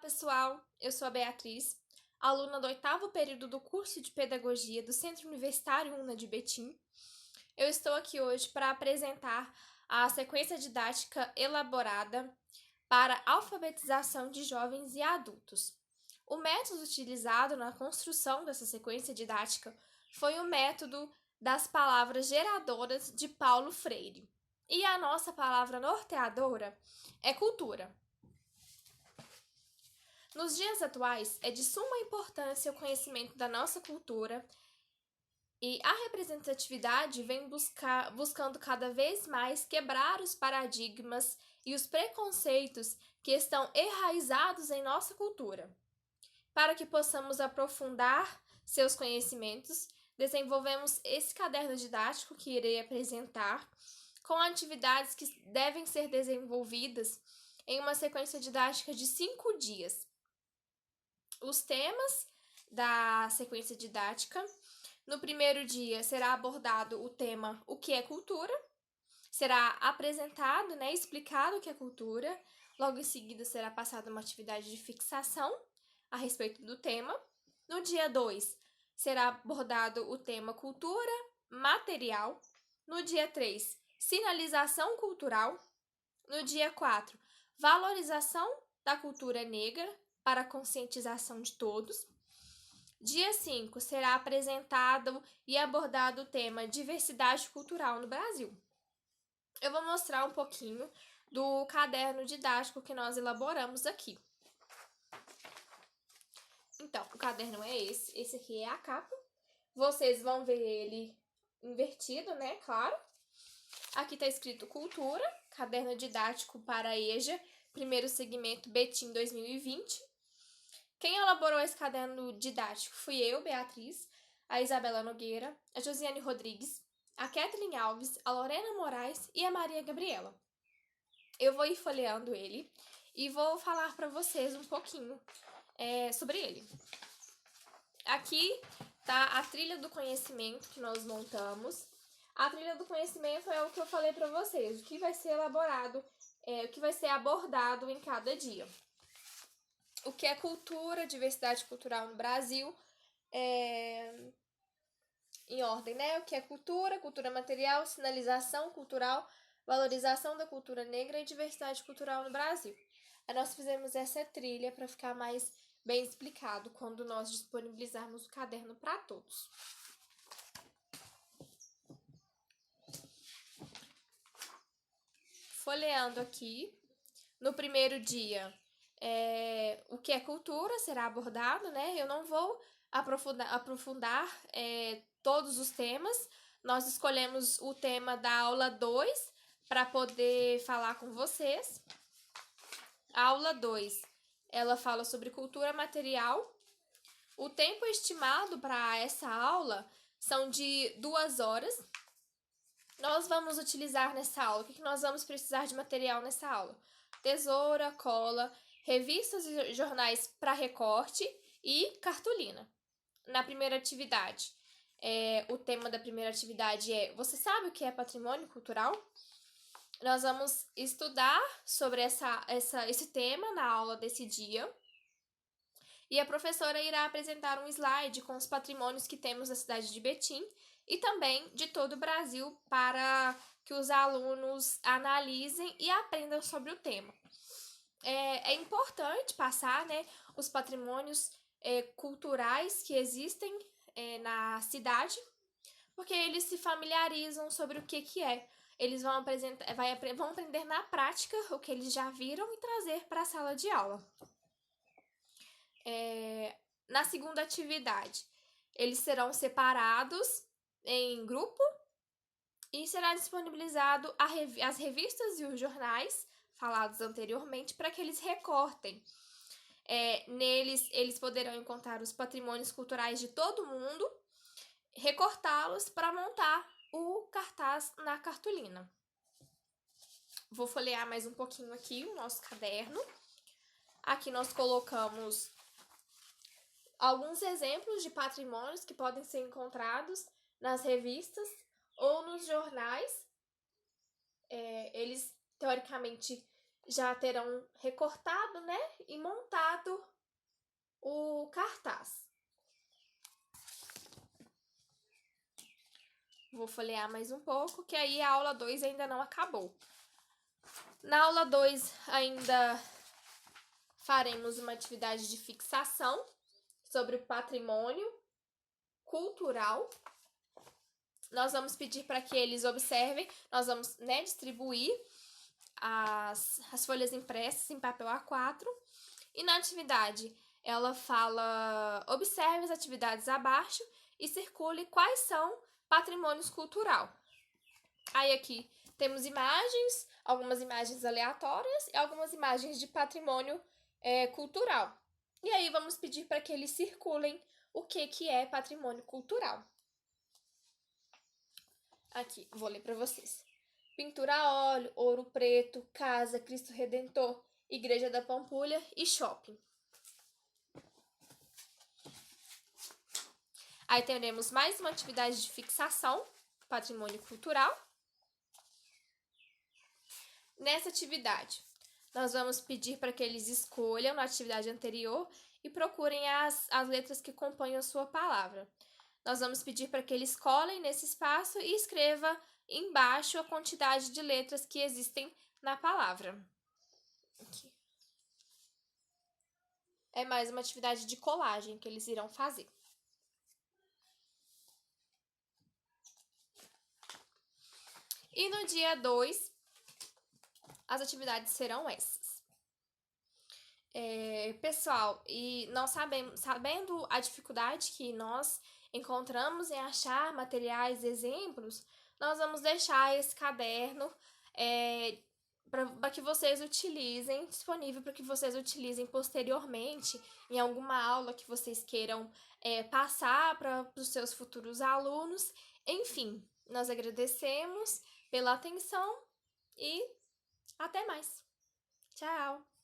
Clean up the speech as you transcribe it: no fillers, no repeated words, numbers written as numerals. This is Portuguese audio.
pessoal, eu sou a Beatriz, aluna do 8º período do curso de Pedagogia do Centro Universitário UNA de Betim. Eu estou aqui hoje para apresentar a sequência didática elaborada para alfabetização de jovens e adultos. O método utilizado na construção dessa sequência didática foi o método das palavras geradoras de Paulo Freire. E a nossa palavra norteadora é cultura. Nos dias atuais, é de suma importância o conhecimento da nossa cultura e a representatividade vem buscando cada vez mais quebrar os paradigmas e os preconceitos que estão enraizados em nossa cultura. Para que possamos aprofundar seus conhecimentos, desenvolvemos esse caderno didático que irei apresentar, com atividades que devem ser desenvolvidas em uma sequência didática de 5 dias. Os temas da sequência didática. No primeiro dia será abordado o tema o que é cultura, será apresentado, explicado o que é cultura, logo em seguida será passada uma atividade de fixação a respeito do tema. No dia 2 será abordado o tema cultura material. No dia 3, sinalização cultural. No dia 4, valorização da cultura negra para a conscientização de todos. Dia 5 será apresentado e abordado o tema diversidade cultural no Brasil. Eu vou mostrar um pouquinho do caderno didático que nós elaboramos aqui. Então, o caderno é esse aqui é a capa. Vocês vão ver ele invertido, claro. Aqui está escrito cultura, caderno didático para a EJA, primeiro segmento Betim 2020. Quem elaborou esse caderno didático fui eu, Beatriz, a Isabela Nogueira, a Josiane Rodrigues, a Kathleen Alves, a Lorena Moraes e a Maria Gabriela. Eu vou ir folheando ele e vou falar para vocês um pouquinho sobre ele. Aqui tá a trilha do conhecimento que nós montamos. A trilha do conhecimento é o que eu falei para vocês, o que vai ser elaborado, o que vai ser abordado em cada dia. O que é cultura, diversidade cultural no Brasil, em ordem, O que é cultura, cultura material, sinalização cultural, valorização da cultura negra e diversidade cultural no Brasil. Aí nós fizemos essa trilha para ficar mais bem explicado quando nós disponibilizarmos o caderno para todos. Folheando aqui, no primeiro dia, o que é cultura será abordado, Eu não vou aprofundar todos os temas. Nós escolhemos o tema da aula 2 para poder falar com vocês. A aula 2, ela fala sobre cultura material. O tempo estimado para essa aula são de 2 horas. Nós vamos utilizar nessa aula, o que nós vamos precisar de material nessa aula? Tesoura, cola, revistas e jornais para recorte e cartolina. Na primeira atividade, o tema da primeira atividade você sabe o que é patrimônio cultural? Nós vamos estudar sobre esse tema na aula desse dia. E a professora irá apresentar um slide com os patrimônios que temos na cidade de Betim e também de todo o Brasil para que os alunos analisem e aprendam sobre o tema. É importante passar os patrimônios culturais que existem na cidade, porque eles se familiarizam sobre o que é. Eles vão aprender na prática o que eles já viram e trazer para a sala de aula. Na segunda atividade, eles serão separados em grupo e será disponibilizado as revistas e os jornais falados anteriormente para que eles recortem. Neles, eles poderão encontrar os patrimônios culturais de todo mundo, recortá-los para montar o cartaz na cartolina. Vou folhear mais um pouquinho aqui o nosso caderno. Aqui nós colocamos alguns exemplos de patrimônios que podem ser encontrados nas revistas ou nos jornais. Eles, teoricamente, já terão recortado, né, e montado o cartaz. Vou folhear mais um pouco, que aí a aula 2 ainda não acabou. Na aula 2 ainda faremos uma atividade de fixação sobre o patrimônio cultural. Nós vamos pedir para que eles observem, nós vamos, né, distribuir as folhas impressas em papel A4. E na atividade, ela fala: observe as atividades abaixo e circule quais são patrimônios cultural. Aí aqui temos imagens, algumas imagens aleatórias e algumas imagens de patrimônio cultural. E aí vamos pedir para que eles circulem o que é patrimônio cultural. Aqui, vou ler para vocês. Pintura a óleo, Ouro Preto, Casa, Cristo Redentor, Igreja da Pampulha e Shopping. Aí teremos mais uma atividade de fixação, patrimônio cultural. Nessa atividade, nós vamos pedir para que eles escolham na atividade anterior e procurem as letras que compõem a sua palavra. Nós vamos pedir para que eles colhem nesse espaço e escreva embaixo a quantidade de letras que existem na palavra. Aqui. É mais uma atividade de colagem que eles irão fazer. E no dia 2, as atividades serão essas. Pessoal, e nós sabendo a dificuldade que nós encontramos em achar materiais, exemplos, nós vamos deixar esse caderno para que vocês utilizem, disponível para que vocês utilizem posteriormente em alguma aula que vocês queiram passar para os seus futuros alunos. Enfim, nós agradecemos pela atenção e até mais. Tchau!